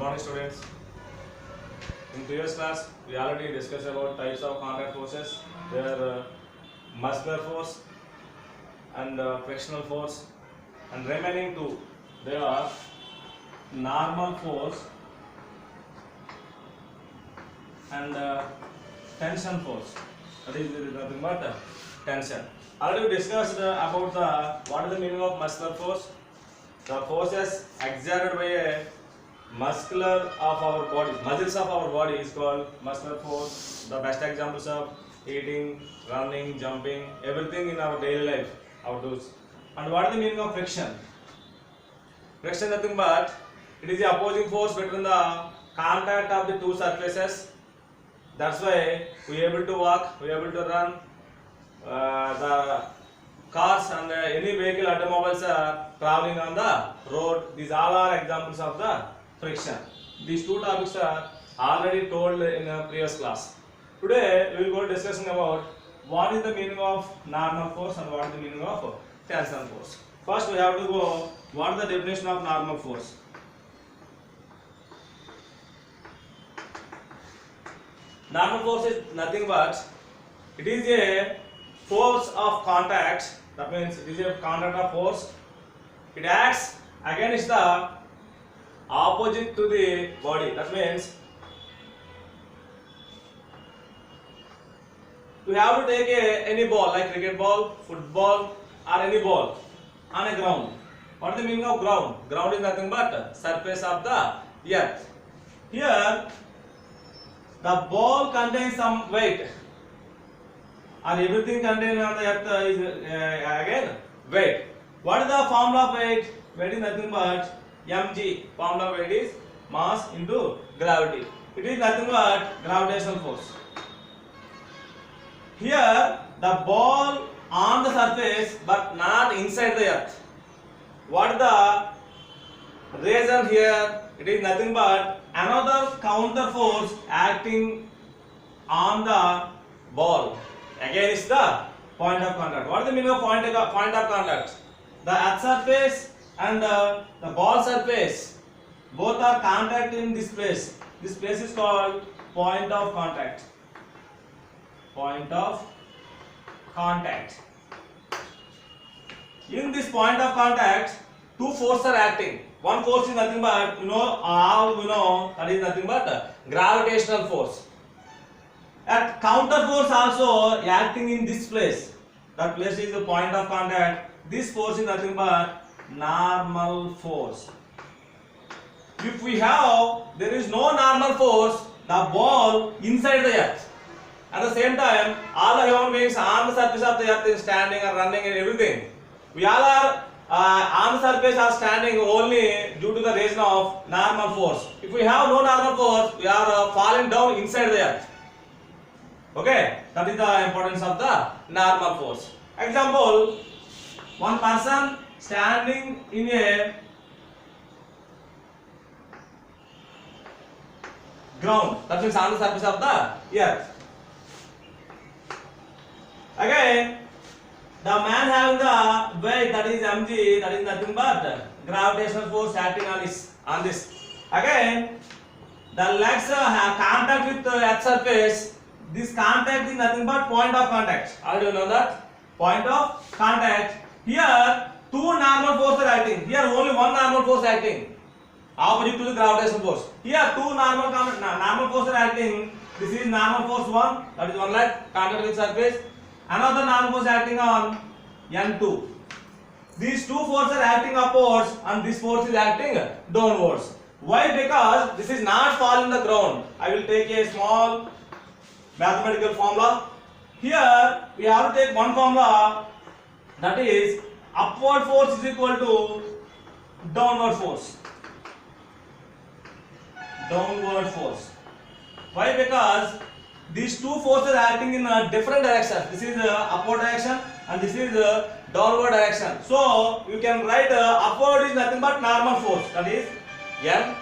morning, students. In previous class, we already discussed about types of contact forces. There are muscular force and frictional force, and remaining two, they are normal force and tension force. That is nothing but tension. Already we discussed about what is the meaning of muscular force. The forces exerted by a muscular of our body, muscles of our body is called muscular force. The best examples of eating, running, jumping, everything in our daily life, outdoors. And what is the meaning of friction? Friction nothing but it is the opposing force between the contact of the two surfaces. That's why we are able to walk, we are able to run. The cars and any vehicle, automobiles are traveling on the road. These all are examples of the friction. These two topics are already told in a previous class. Today we will go discussing about what is the meaning of normal force and what is the meaning of tension force. First we have to go what is the definition of normal force. Normal force is nothing but it is a force of contact. That means it is a contact of force. It acts against the opposite to the body. That means we have to take any ball like cricket ball, football or any ball on a ground. What is the meaning of ground? Ground is nothing but surface of the earth. Here the ball contains some weight, and everything contained on the earth is again weight. What is the formula of weight? Weight is nothing but mg. Formula of weight is mass into gravity. It is nothing but gravitational force. Here the ball on the surface but not inside the earth. What is the reason here? It is nothing but another counter force acting on the ball against the point of contact. What is the meaning of point of contact? The earth surface and the ball surface both are contact in this place. This place is called point of contact. Point of contact. In this point of contact, two forces are acting. One force is nothing but all we know that is nothing but gravitational force. At counter force also acting in this place. That place is the point of contact. This force is nothing but normal force. If we have, there is no normal force, the ball inside the earth. At the same time, all the human beings on the surface of the earth is standing and running and everything. We all are on the surface are standing only due to the reason of normal force. If we have no normal force, we are falling down inside the earth. Okay, that is the importance of the normal force. Example, one person standing in a ground, that means on the surface of the earth. Again, the man having the weight that is mg, that is nothing but gravitational force acting on this. Again, the legs have contact with the earth surface. This contact is nothing but point of contact. Already you know that point of contact. Here two normal forces are acting. Here only one normal force acting, opposite to the gravitational force. Here two normal forces are acting. This is normal force 1, that is one leg contact with surface. Another normal force acting on N2. These two forces are acting upwards and this force is acting downwards. Why? Because this is not falling the ground. I will take a small mathematical formula. Here we have to take one formula, that is upward force is equal to downward force. Downward force. Why? Because these two forces are acting in a different direction. This is upward direction and this is downward direction. So you can write upward is nothing but normal force, that is N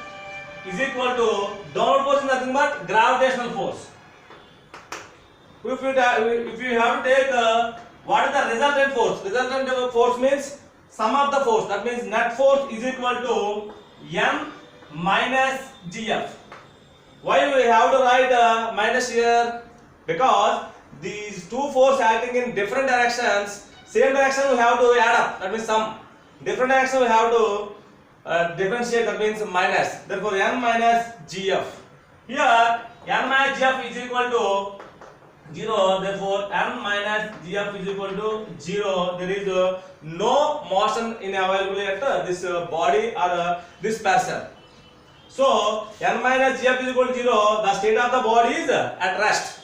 is equal to downward force is nothing but gravitational force. If you have to take what is the resultant force? Resultant force means sum of the force. That means net force is equal to M minus GF. Why we have to write minus here? Because these two forces acting in different directions, same direction we have to add up, that means sum. Different direction we have to differentiate, that means minus. Therefore N minus GF. Here N minus GF is equal to 0, therefore N minus GF is equal to 0. There is no motion in available at this body or this person. So N minus GF is equal to 0. The state of the body is at rest.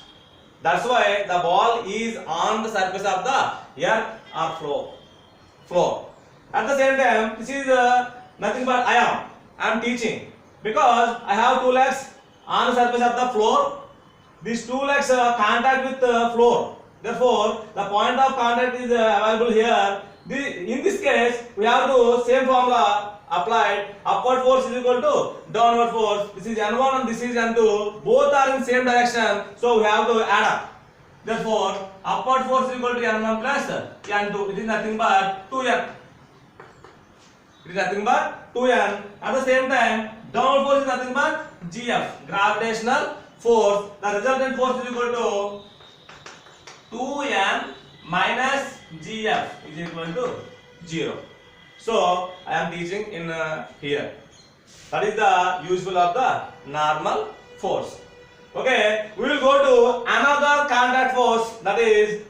That's why the ball is on the surface of the earth or floor. At the same time, this is nothing but I am teaching, because I have two legs on the surface of the floor. These two legs contact with the floor. Therefore, the point of contact is available here. In this case, we have to same formula applied. Upward force is equal to downward force. This is N1 and this is N2. Both are in same direction, so we have to add up. Therefore, upward force is equal to N1 plus N2. It is nothing but 2N. It is nothing but 2N. At the same time, downward force is nothing but GF, gravitational force. The resultant force is equal to 2N minus GF is equal to 0. So I am teaching in here. That is the usual of the normal force. Okay, we will go to another contact force, that is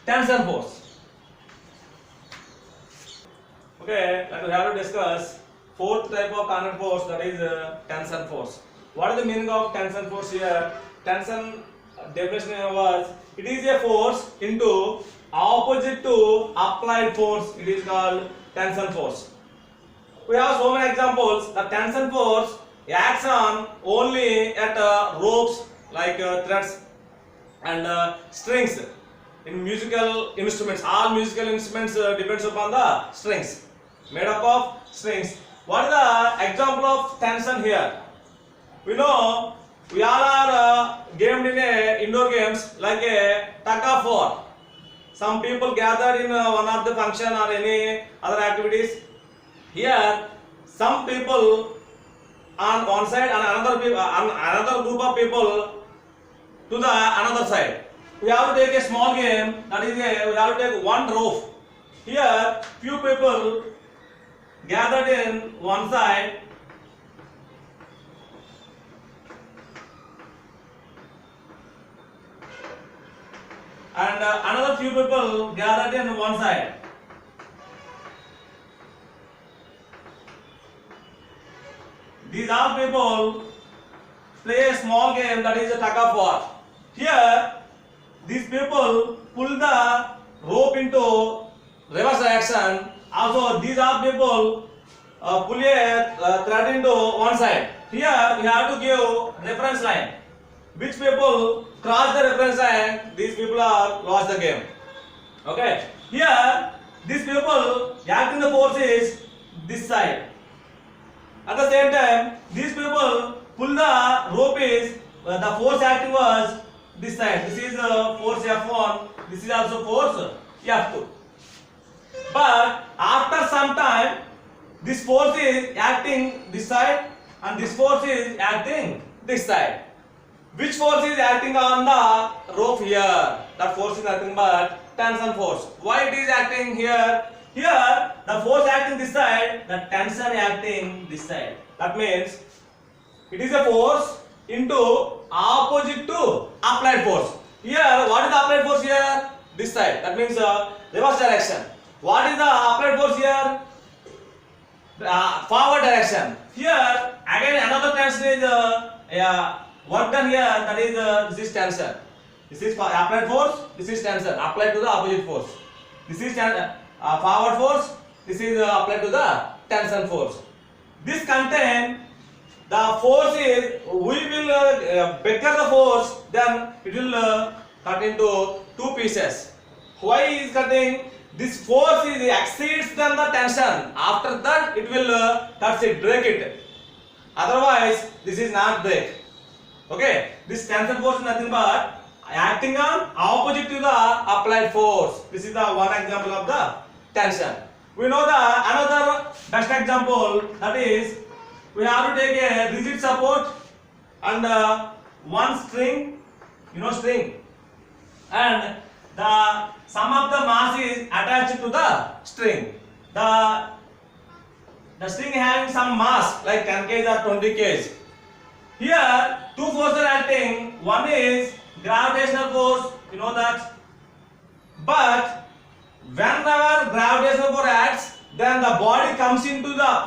tension force. Okay, that we have to discuss fourth type of contact force, that is tension force. What is the meaning of tension force here? Tension definition was, it is a force into opposite to applied force. It is called tension force. We have so many examples. The tension force acts on only at ropes like threads and strings in musical instruments. All musical instruments depends upon the strings, made up of strings. What is the example of tension here? We know we all are gamed in indoor games like a tug of war. Some people gathered in one of the function or any other activities. Here, some people on one side and another group of people to the another side. We have to take a small game. That is, we have to take one rope. Here, few people gathered in one side. And another few people gathered in one side. These all people play a small game, that is a tug of war. Here, these people pull the rope into reverse direction. Also, these all people pull a thread into one side. Here, we have to give reference line. Which people cross the reference line, these people are lost the game. Okay. Here, these people acting the force is this side. At the same time, these people pull the rope is the force acting was this side. This is force F1. This is also force F2. But after some time, this force is acting this side and this force is acting this side. Which force is acting on the rope here? That force is nothing but tension force. Why it is acting here? Here, the force acting this side, the tension acting this side. That means it is a force into opposite to applied force. Here, what is the applied force here? This side. That means reverse direction. What is the applied force here? Forward direction. Here, again another tension is work done here, that is this is tension. This is applied force, this is tension applied to the opposite force. This is forward force, this is applied to the tension force. This contain the force is, we will better the force, then it will cut into two pieces. Why is cutting? This force is exceeds than the tension. After that it will cut it, break it. Otherwise this is not break. Okay, this tension force is nothing but acting on opposite to the applied force. This is the one example of the tension. We know the another best example, that is we have to take a rigid support and one string, string, and the sum of the mass is attached to the string. The string having some mass like 10 kg or 20 kg. Here two forces are acting. One is gravitational force, you know that. But whenever gravitational force acts, then the body falls into the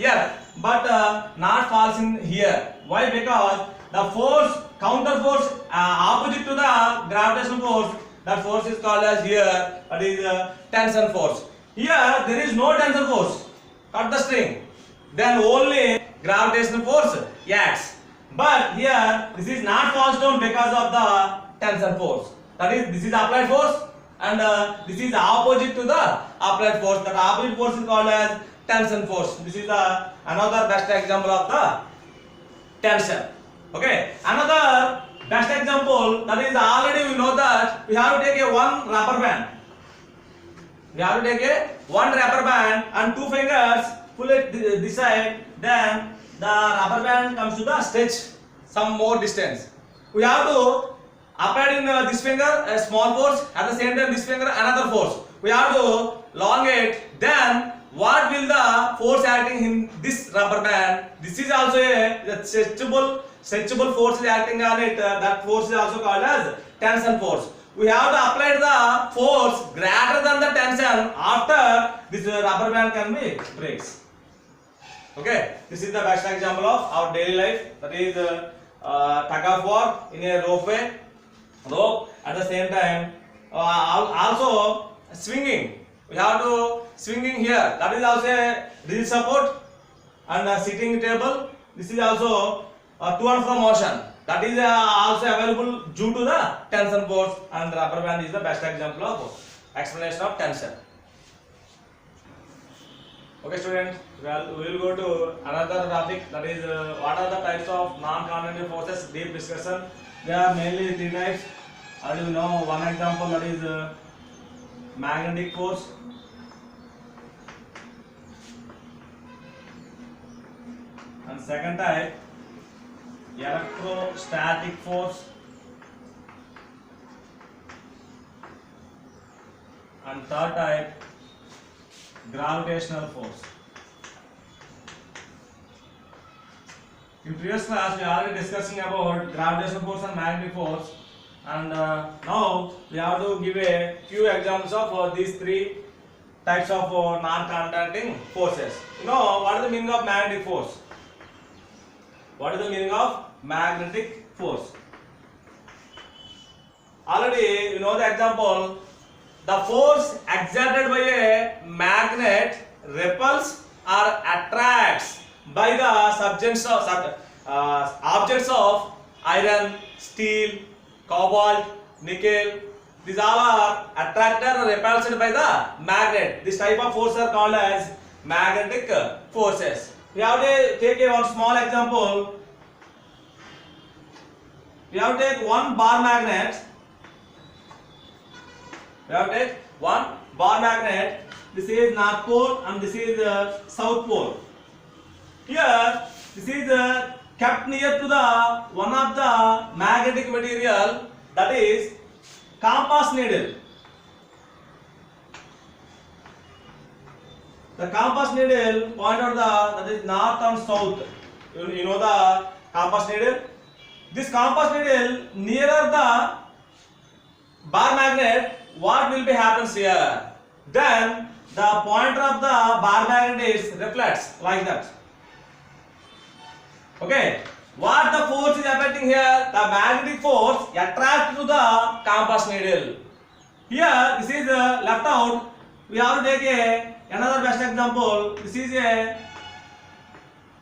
earth, but not falls in here. Why? Because the force, counter force, opposite to the gravitational force, that force is called as here, that is tension force. Here there is no tension force. Cut the string. Then only gravitational force acts. But here this is not falls down because of the tension force. That is, this is applied force and this is opposite to the applied force. That opposite force is called as tension force. This is another best example of the tension. Okay. Another best example, that is already we know that we have to take a one rubber band. We have to take a one rubber band and two fingers pull it this side. Then the rubber band comes to the stretch some more distance. We have to apply in this finger a small force, at the same time this finger another force. We have to elongate. Then what will the force acting in this rubber band? This is also a stretchable force is acting on it. That force is also called as tension force. We have to apply the force greater than the tension after this rubber band can be breaks. Okay, this is the best example of our daily life. That is tug of war in a rope. At the same time, also swinging. We have to swinging here. That is also a rigid support and a sitting table. This is also to and fro motion. That is also available due to the tension force, and the rubber band is the best example of explanation of tension. Okay, students, well, we will go to another topic, that is what are the types of non-conductive forces. Deep discussion. There are mainly three types. Already we know one example, that is magnetic force. And second type, electrostatic force. And third type, gravitational force. In previous class we are already discussing about gravitational force and magnetic force, and now we have to give a few examples of these three types of non-conducting forces. You know what is the meaning of magnetic force? What is the meaning of magnetic force? Already you know the example. The force exerted by a magnet repels or attracts by the subjects of objects of iron, steel, cobalt, nickel. These all are attracted or repulsed by the magnet. This type of forces are called as magnetic forces. We have to take one small example. We have to take one bar magnet. We have to take one bar magnet. This is North Pole and this is South Pole. Here, this is kept near to the one of the magnetic material, that is compass needle. The compass needle point out that is north and south. You know the compass needle. This compass needle nearer the bar magnet, what will be happens here? Then the pointer of the bar magnet is reflects like that. Okay. What the force is affecting here? The magnetic force attracts to the compass needle. Here, this is left out. We have to take another best example. This is a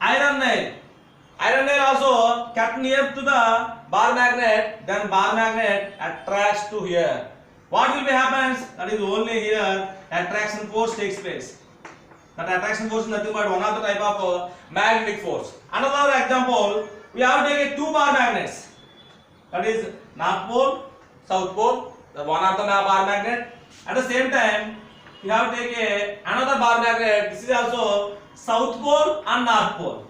iron nail. Iron nail also kept near to the bar magnet. Then bar magnet attracts to here. What will be happens? That is only here attraction force takes place. That attraction force is nothing but one of the type of magnetic force. Another example, we have to take two bar magnets. That is North Pole, South Pole. The one of the bar magnet. At the same time, we have to take another bar magnet. This is also south pole and north pole.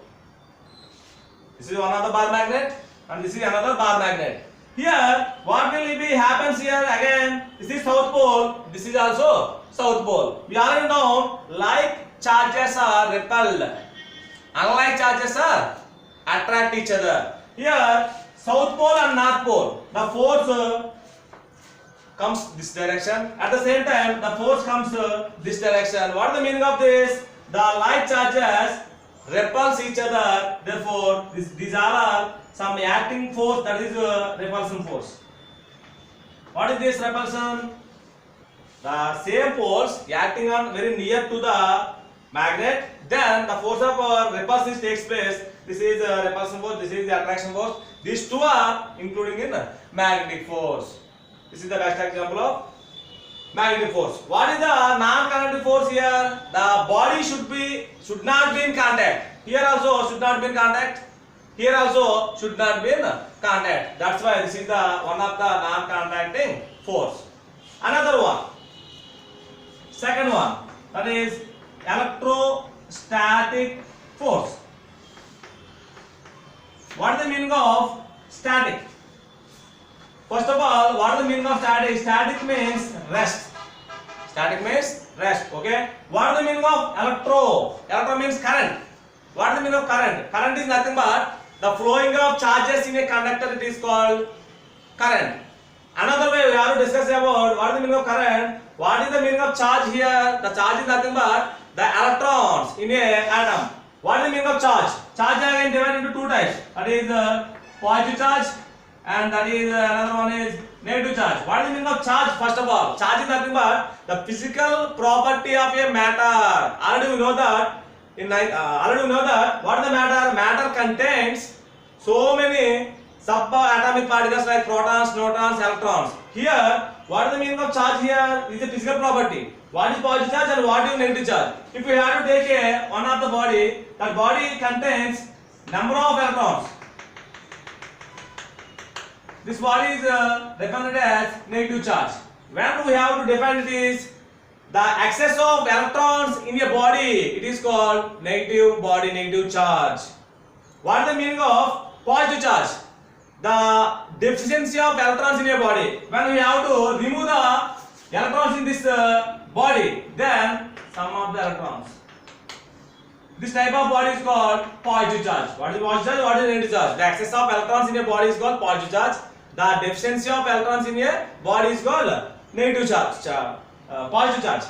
This is one of the bar magnet and this is another bar magnet. Here what will be happens here again, this is south pole, this is also south pole. We already know like charges are repelled, unlike charges are attract each other. Here south pole and north pole, the force comes this direction, at the same time the force comes this direction. What is the meaning of this? The like charges repulse each other, therefore these are some acting force, that is repulsion force. What is this repulsion? The same force acting on very near to the magnet, then the force of repulsion takes place. This is the repulsion force, this is the attraction force. These two are including in magnetic force. This is the best example of magnetic force. What is the non-kinetic force here? The body should not be in contact. Here also should not be in contact. Here also should not be in contact. That's why this is the one of the non-contacting force. Another one, second one, that is electrostatic force. What is the meaning of static? First of all, what is the meaning of static? Static means rest. Static means rest. Okay. What is the meaning of electro? Electro means current. What is the meaning of current? Current is nothing but the flowing of charges in a conductor. It is called current. Another way we have to discuss about what is the meaning of current. What is the meaning of charge here? The charge is nothing but the electrons in a atom. What is the meaning of charge? Charge again divided into two types. That is positive charge and that is another one is negative charge. What is the meaning of charge? First of all, charge is nothing but the physical property of a matter. Already we know that. What is the matter? Matter contains so many subatomic particles like protons, neutrons, electrons. Here, what is the meaning of charge here? Is a physical property. What is positive charge and what is negative charge? If we have to take one of the body, that body contains number of electrons. This body is represented as negative charge. When we have to define it is the excess of electrons in a body, it is called negative body, negative charge. What is the meaning of positive charge? The deficiency of electrons in a body. When we have to remove the electrons in this body, then some of the electrons. This type of body is called positive charge. What is positive charge? What is negative charge? The excess of electrons in a body is called positive charge. The deficiency of electrons in a body is called negative charge. Positive charge.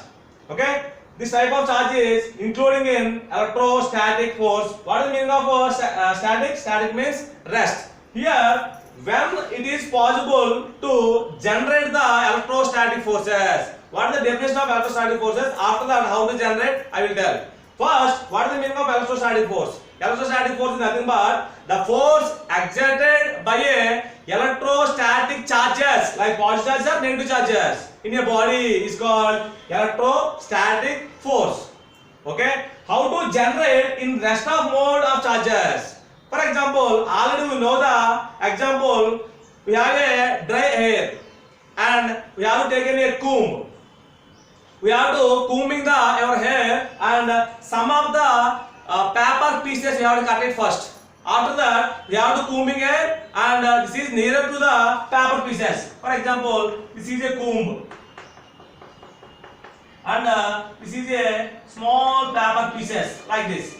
Okay. This type of charge is including in electrostatic force. What is the meaning of static? Static means rest. Here, when it is possible to generate the electrostatic forces. What is the definition of electrostatic forces? After that, how to generate, I will tell. First, what is the meaning of electrostatic force? Electrostatic force is nothing but the force exerted by a electrostatic charges like positive charges or negative charges in a body is called electrostatic force. Okay, how to generate in rest of mode of charges? For example, already we know the example. We have a dry hair and we have to take a comb. We have to combing our hair and some of the paper pieces we have to cut it first. After that, we have to combing it and this is nearer to the paper pieces. For example, this is a comb and this is a small paper pieces like this.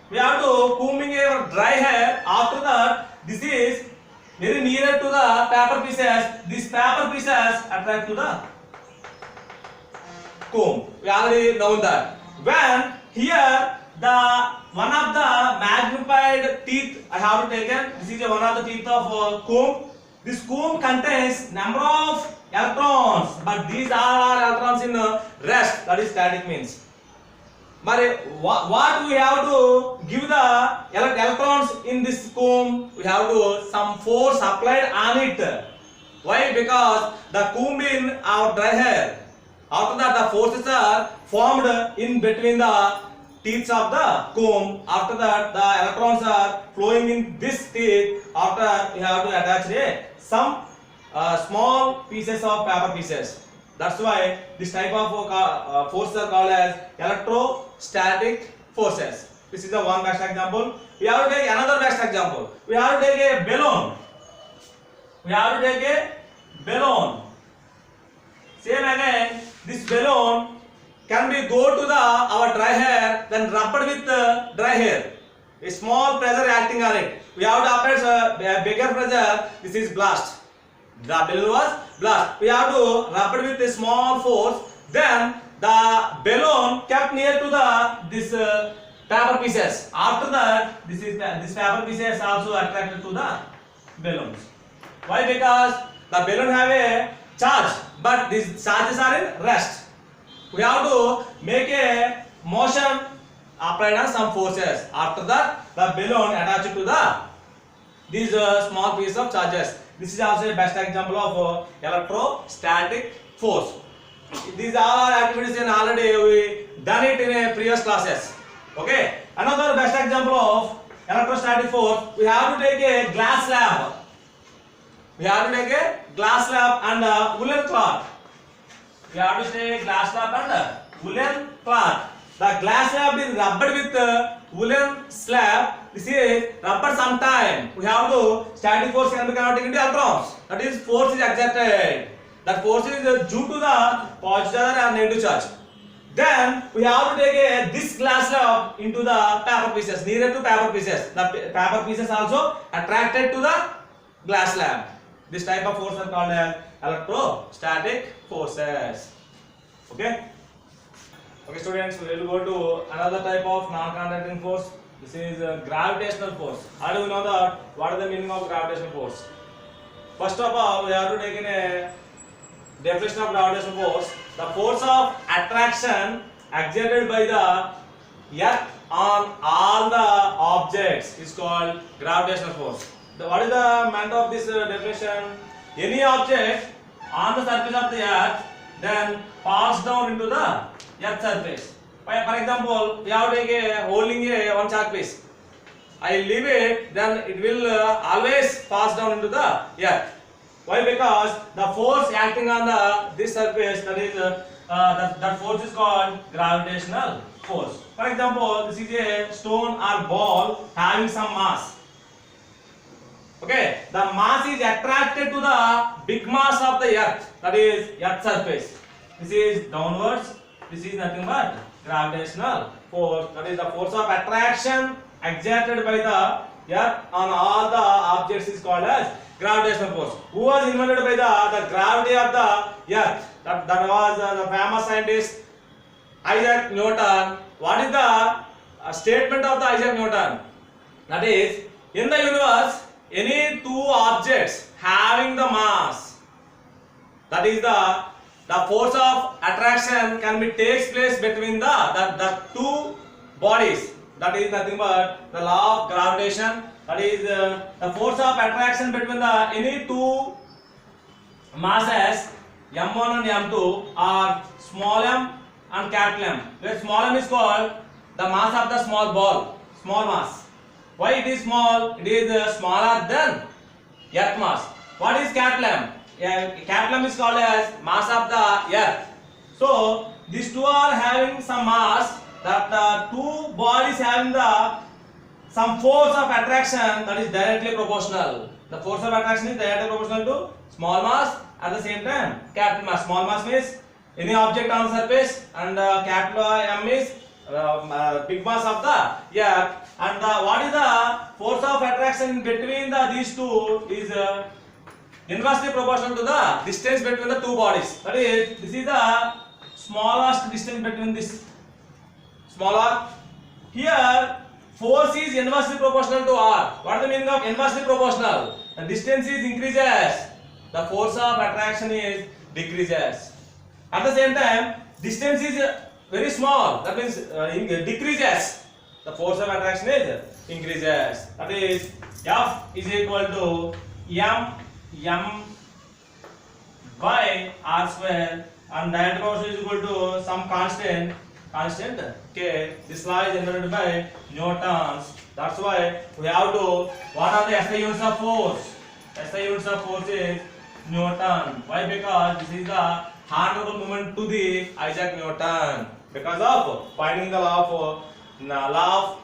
We have to combing our dry hair. After that, this is very nearer to the paper pieces. These paper pieces attract to the comb. We already know that. When here the one of the magnified teeth I have to taken. This is one of the teeth of comb. This comb contains number of electrons, but these are electrons in rest. That is static means. But what we have to give the electrons in this comb? We have to some force applied on it. Why? Because the comb in our dry hair. After that, the forces are formed in between the teeth of the comb. After that, the electrons are flowing in this teeth. After we have to attach some small pieces of paper pieces. That's why this type of forces are called as electrostatic forces. This is the one best example. We have to take another best example. We have to take a balloon. We have to take a balloon. Same again, this balloon can be go to the our dry hair, then rubbed with the dry hair. A small pressure acting on it. We have to apply a bigger pressure. This is blast. The balloon was blast. We have to rub it with a small force. Then the balloon kept near to the this paper pieces. After that, this paper pieces also attracted to the balloons. Why? Because the balloon have a charge, but these charges are in rest. We have to make a motion applied on some forces. After that, the balloon attached to the these small piece of charges. This is also a best example of electrostatic force. These are activities in already we done it in a previous classes. Okay. Another best example of electrostatic force. We have to take a glass slab. We have to take a glass slab and a woolen cloth. We have to take glass slab and a woolen cloth. The glass slab is rubbed with woolen slab. This is rubbed sometime. We have to static force can be converted into electrons. That is force is exerted. That force is due to the positive and negative charge. Then we have to take this glass slab into the paper pieces, nearer to paper pieces. The paper pieces also attracted to the glass slab. This type of force are called as electrostatic forces. Okay. Okay, students, we will go to another type of non-conducting force. This is gravitational force. How do we know that? What is the meaning of gravitational force? First of all, we have to take in a definition of gravitational force. The force of attraction exerted by the earth on all the objects is called gravitational force. What is the meaning of this definition? Any object on the surface of the earth then falls down into the earth surface. For example, we have to take holding one chalk piece. I leave it, then it will always pass down into the earth. Why? Because the force acting on this surface, that is that force is called gravitational force. For example, this is a stone or ball having some mass. Okay, the mass is attracted to the big mass of the earth, that is earth surface. This is downwards. This is nothing but gravitational force. That is the force of attraction exerted by the earth on all the objects is called as gravitational force. Who was invented by the gravity of the earth? That was the famous scientist Isaac Newton. What is the statement of the Isaac Newton? That is, in the universe, any two objects having the mass, that is the force of attraction can be takes place between the two bodies. That is nothing but the law of gravitation. That is the force of attraction between the any two masses m1 and m2 are small m and capital M. Where small m is called the mass of the small ball, small mass. Why it is small? It is smaller than earth mass. What is capital M? Capital M is called as mass of the earth. So these two are having some mass. That the two bodies having some force of attraction that is directly proportional. The force of attraction is directly proportional to small mass, at the same time capital mass. Small mass means any object on the surface, and capital M is big mass of the earth. And what is the force of attraction between these two is inversely proportional to the distance between the two bodies. That is, this is the smallest distance between this smaller. Here force is inversely proportional to R. What is the meaning of inversely proportional? The distance is increases, the force of attraction is decreases. At the same time, distance is very small, that means decreases. The force of attraction is increases. That is, F is equal to m by R square, and diameter force is equal to some constant K. This law is invented by Newton's. That's why we have to, what are the SI units of force? SI units of force is Newton. Why? Because this is the honorable moment to the Isaac Newton, because of finding the law of law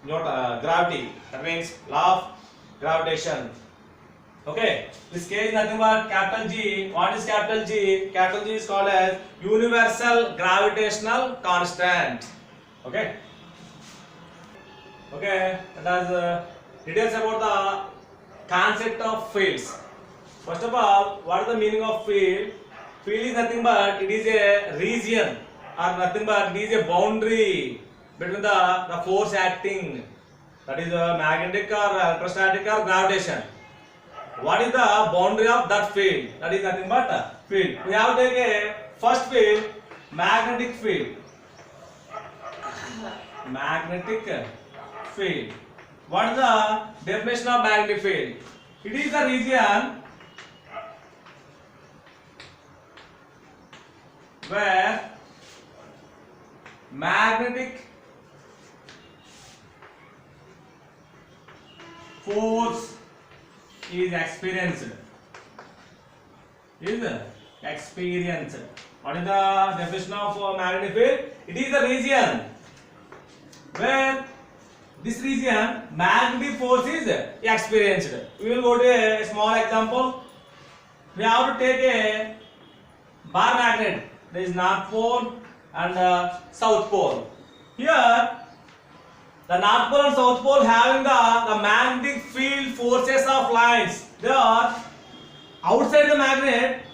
of gravity. That means law of gravitation. Okay, this K is nothing but capital G. What is capital G? Capital G is called as universal gravitational constant. Okay. Okay, that is details about the concept of fields. First of all, what is the meaning of field? Field is nothing but it is a region or nothing but it is a boundary between the force acting. That is magnetic or electrostatic or gravitation. What is the boundary of that field? That is nothing but a field. We have to take a first field, magnetic field. Magnetic field. What is the definition of magnetic field? It is the region where magnetic force is experienced. What is the definition of magnetic field? It is the region where this region magnetic force is experienced. We will go to a small example. We have to take a bar magnet. There is North Pole and South Pole. Here the North Pole and South Pole having the magnetic field forces of lines. They are outside the magnet.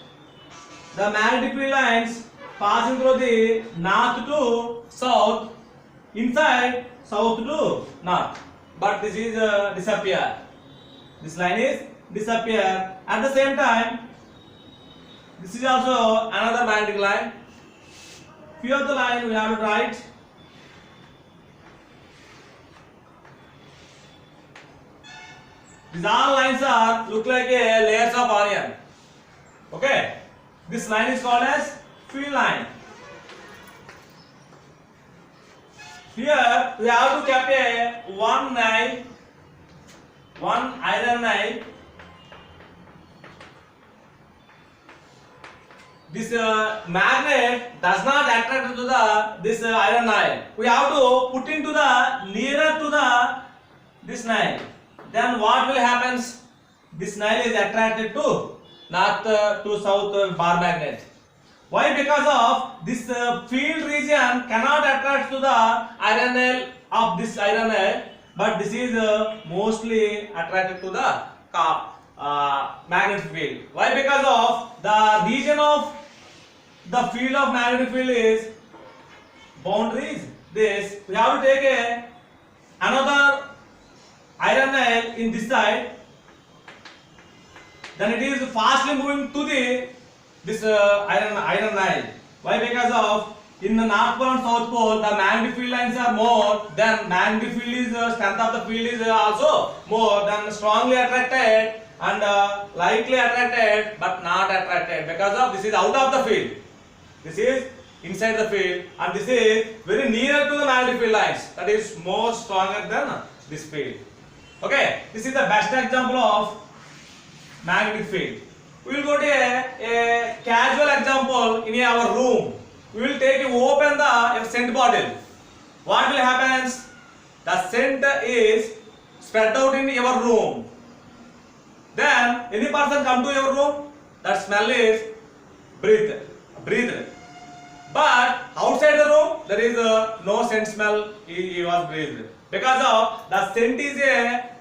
The magnetic field lines passing through the north to south, inside south to north. But this is disappear. This line is disappear. At the same time, this is also another magnetic line. Few of the line we have to write. These all lines are look like a layers of onion. Okay, this line is called as field line. Here we have to keep a one iron nail. This magnet does not attract to this iron nail. We have to put into the nearer to this nail. Then what will happen? This nail is attracted to north to south bar magnet. Why? Because of this field region cannot attract to the iron nail of this iron nail, but this is mostly attracted to the magnetic field. Why? Because of the region of the field of magnetic field is boundaries. This we have to take another iron nail in this side. Then it is fastly moving to this iron nail. Why? Because of in the North Pole and South Pole the magnetic field lines are more, then magnetic field is strength of the field is also more, than strongly attracted and lightly attracted but not attracted, because of this is out of the field. This is inside the field and this is very near to the magnetic field lines, that is more stronger than this field. Okay, this is the best example of magnetic field. We will go to a casual example in our room. We will open the scent bottle. What will happen? The scent is spread out in your room. Then any person come to your room, that smell is breathed. But outside the room there is no scent smell. He was breathed. Because of the scent is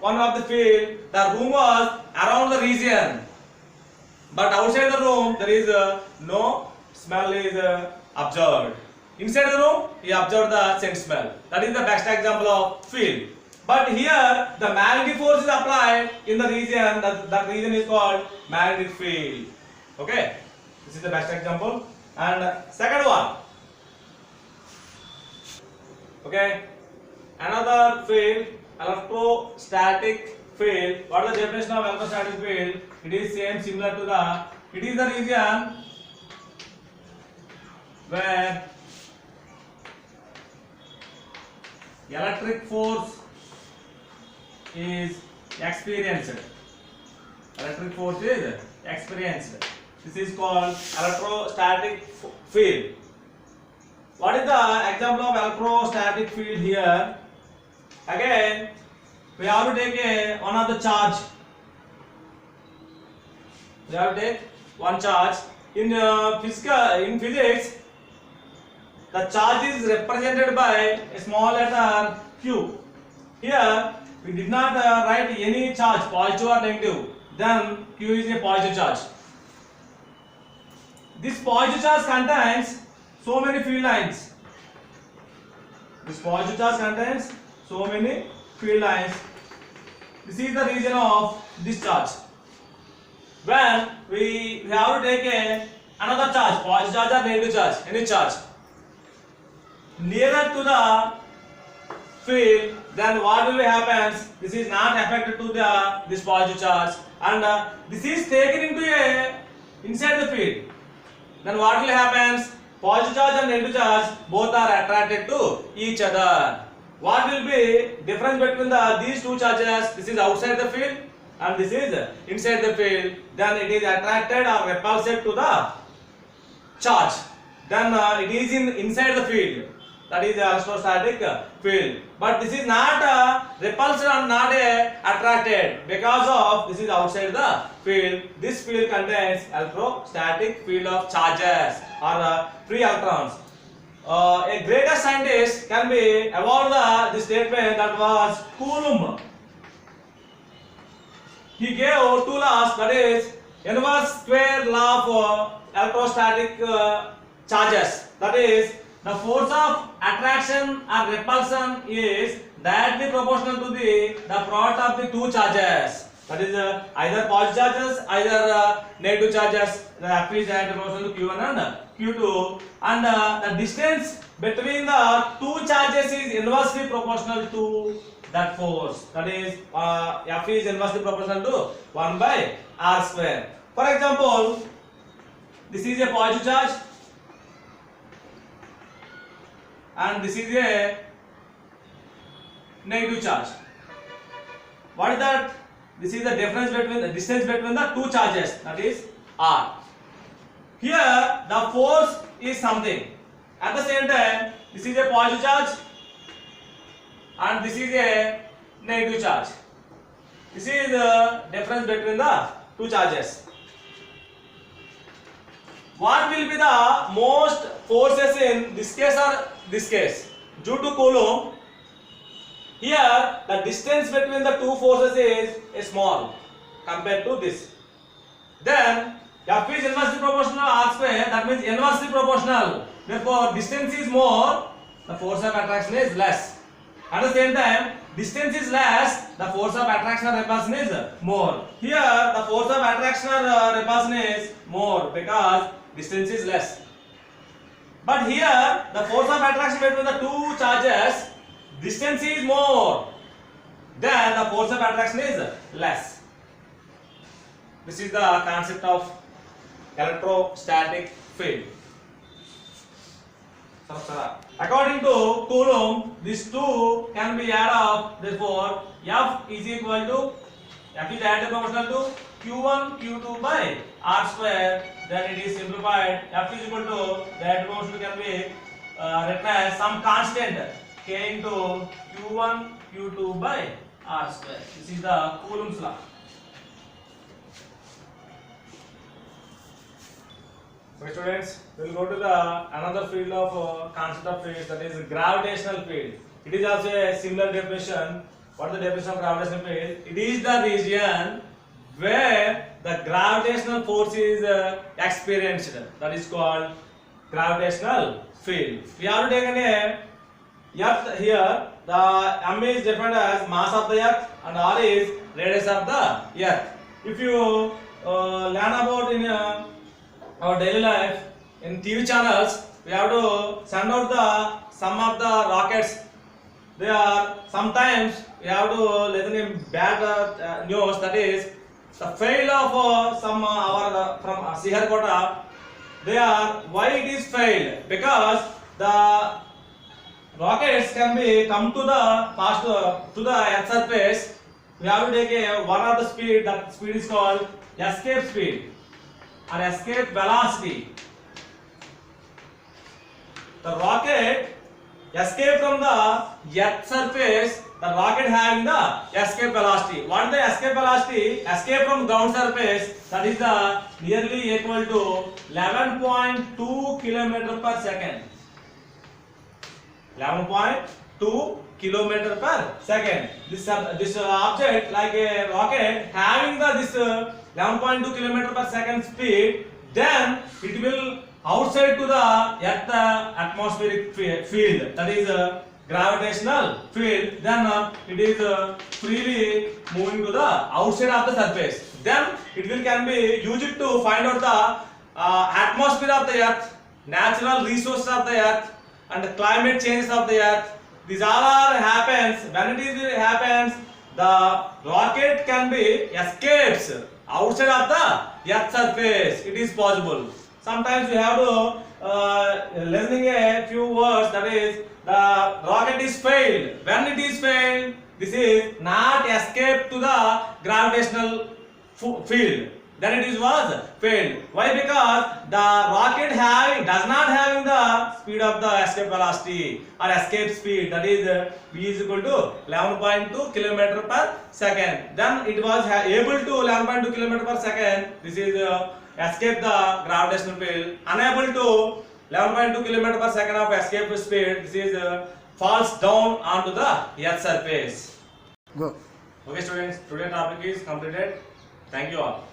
one of the field. The room was around the region. But outside the room there is no smell is observed. Inside the room he observed the scent smell. That is the best example of field. But here the magnetic force is applied in the region. That region is called magnetic field. Okay, this is the best example. And second one. Okay, another field, electrostatic field. What is the definition of electrostatic field? It is similar to it is the region where electric force is experienced. Electric force is experienced. This is called electrostatic field. What is the example of electrostatic field here? Again, we have to take one of the charge. We have to take one charge. In physics, the charge is represented by a small letter Q. Here, we did not write any charge, positive or negative. Then Q is a positive charge. This positive charge contains so many field lines. This positive charge contains so many field lines. This is the region of this charge. When we have to take another charge, positive charge or negative charge, any charge, nearer to the field, then what will happen? This is not affected to this positive charge, and this is taken into inside the field. Then what will happen? Positive charge and negative charge both are attracted to each other. What will be difference between these two charges? This is outside the field and this is inside the field. Then it is attracted or repulsed to the charge. Then it is inside the field. That is the electrostatic field. But this is not repulsed or not attracted because of this is outside the field. This field contains electrostatic field of charges or free electrons. A greatest scientist can be awarded this statement, that was Coulomb. He gave two laws, that is inverse square law of electrostatic charges. That is, the force of attraction or repulsion is directly proportional to the product of the two charges. That is either positive charges, either negative charges. The F is directly proportional to Q1 and Q2, and the distance between the two charges is inversely proportional to that force. That is F is inversely proportional to 1 by R square. For example, this is a positive charge and this is a negative charge. What is that? This is the difference between the distance between the two charges, that is R. Here the force is something. At the same time, this is a positive charge and this is a negative charge. This is the difference between the two charges. What will be the most forces in this case or this case? Due to Coulomb, here the distance between the two forces is small compared to this. Then F is inversely proportional to R square, that means inversely proportional. Therefore, distance is more, the force of attraction is less. At the same time, distance is less, the force of attraction or repulsion is more. Here, the force of attraction or repulsion is more because distance is less. But here, the force of attraction between the two charges, distance is more, then the force of attraction is less. This is the concept of electrostatic field. According to Coulomb, these two can be added up. Therefore, F is equal to F is directly proportional to Q1 Q2 by R square. Then it is simplified. F is equal to directly proportional can be written as some constant K into Q1 Q2 by R square. This is the Coulomb's law. So students, we will go to the another field of concept of field, that is gravitational field. It is also a similar definition. What is the definition of gravitational field? It is the region where the gravitational force is experienced. That is called gravitational field. We have taken a Earth here. The M is defined as mass of the Earth and R is radius of the Earth. If you learn about in our daily life in TV channels, we have to send out some of the rockets. They are sometimes we have to listen in bad news, that is the fail of some from Siharkota. They are, why it is failed? Because the rockets can be come to the past to the Earth surface. We have to take one of the speed. That speed is called escape speed or escape velocity. the rocket escape from the earth surface, the rocket having the escape velocity. What is the escape velocity? Escape from ground surface, that is the nearly equal to 11.2 kilometer per second. 11.2 kilometer per second. This object, like a rocket having the this 11.2 kilometer per second speed, then it will outside to the earth atmospheric field, that is gravitational field, then it is freely moving to the outside of the surface. Then it will can be used to find out the atmosphere of the earth, natural resources of the earth, and the climate changes of the earth. These all are happens. When it is happens, the rocket can be escapes outside of the earth surface. It is possible. Sometimes you have to listening a few words, that is the rocket is failed. When it is failed, this is not escape to the gravitational field. Then it is was failed. Why? Because the rocket does not having the speed of the escape velocity or escape speed, that is v is equal to 11.2 kilometer per second. Then it was able to 11.2 kilometer per second. This is escape the gravitational field. Unable to 11.2 kilometer per second of escape speed. This is falls down onto the earth surface. Go. Okay, students. Today's topic is completed. Thank you all.